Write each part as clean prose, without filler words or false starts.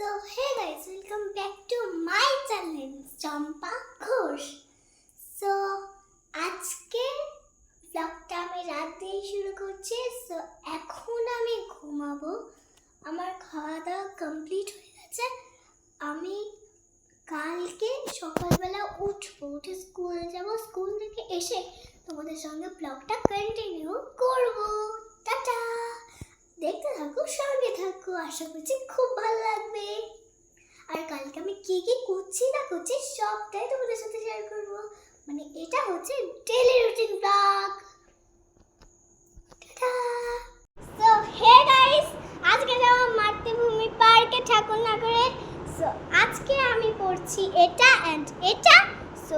So hey guys, welcome back to my channel Champa Ghosh. So আজকে ব্লগটা আমি রাত দিয়ে শুরু করছি। সো এখন আমি ঘুমাবো। আমার খাওয়া দাওয়া কমপ্লিট হয়ে গেছে। আমি কালকে সকালবেলা উঠে স্কুল যাব। স্কুল থেকে এসে তোমাদের সঙ্গে ব্লগটা কন্টিনিউ করব। টাটা, দেখতে থাকো, সঙ্গে থাকো, আশা করছি খুব ভালো লাগবে। আর কালকে আমি কি কি করছি না করছি সবটাই তোমাদের সাথে শেয়ার করব। মানে এটা হচ্ছে daily routine blog. Tata. So hey guys, আজকে যাব মাতৃভূমি পার্কে ঠাকুরনগরে। সো আজকে আমি পরছি এটা এন্ড এটা। সো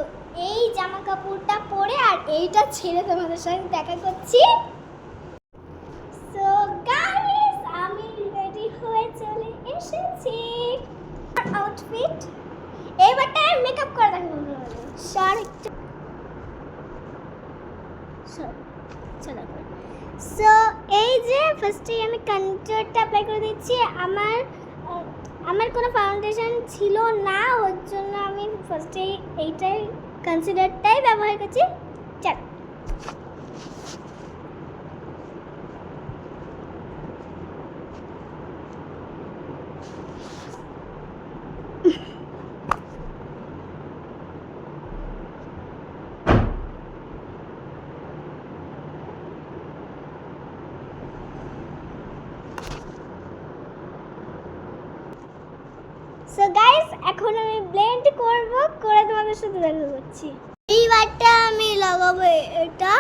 এই জামা কাপড়টা পরে আর এইটা ছেড়ে তোমাদের সাথে দেখা করছি। সো গাইস, আমি রেডি হয়ে চলে এসেছি। আউটফিট এবারটা মেকআপ করে দেখাবো। সো এই যে ফার্স্টে আমি কন্ট্যাক্টটা অ্যাপ্লাই করে দিচ্ছি। আমার কোনো ফাউন্ডেশন ছিল না, ওর জন্য আমি ফার্স্টে এইটাই কনসিলারটাই ব্যবহার করছি। চল সো গাইস, এখন আমি ব্লেন্ড করব, করে তোমাদের সাথে দেখা করছি। এইবারটা আমি লাগাবো এটা।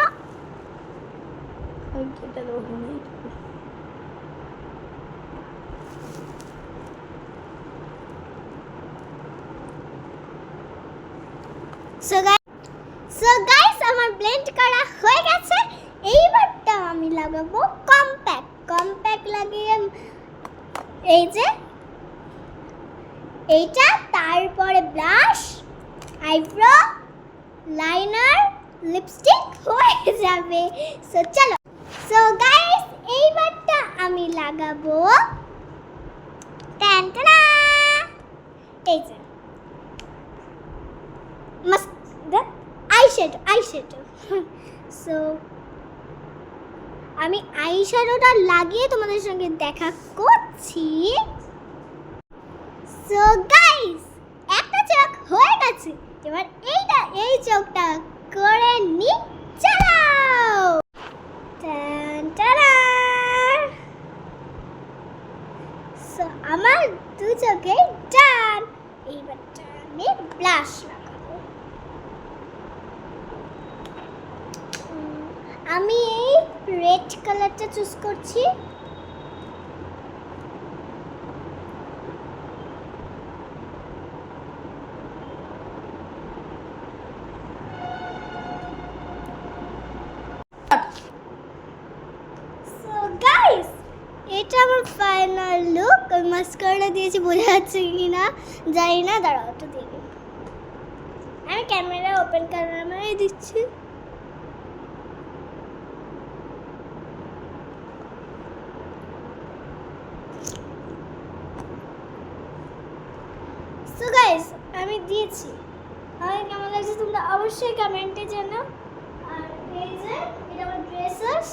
সো গাইস, আমার ব্লেন্ড করা হয়ে গেছে। এইবারটা আমি লাগাবো কম্প্যাক্ট লাগিয়ে এই যে এইটা, তারপরে ব্লাশ, আইব্রো, লাইনার, লিপস্টিক হয়ে যাবে। সো চলো। সো গাইস, এইবারটা আমি লাগাবো টানটানা এই যে আইশ্যাডো। সো আমি আইশ্যাডোটা লাগিয়ে তোমাদের সঙ্গে দেখা করছি। সো গাইস, একটা চোখ হয়ে গেছে। এবার এই চোখটা করে নি। চালাও। টানটানা। সো আমার দু চোখে ডান। এইবার আমি ব্লাশ লাগাবো। আমি এই রেড কালারটা চুজ করছি। এটা আমার ফাইনাল লুক। আমি মাস্কারা দিয়েছি, বোঝা যাচ্ছে কি না জানি না, দাঁড়াও একটু দেখি। আমি ক্যামেরা ওপেন ক্যামেরায় দিচ্ছি। সো গাইস, আমি দিয়েছি। আমার কেমন লাগছে তোমরা অবশ্যই কমেন্টে জানাও। আর এই যে এটা আমার ড্রেসেস।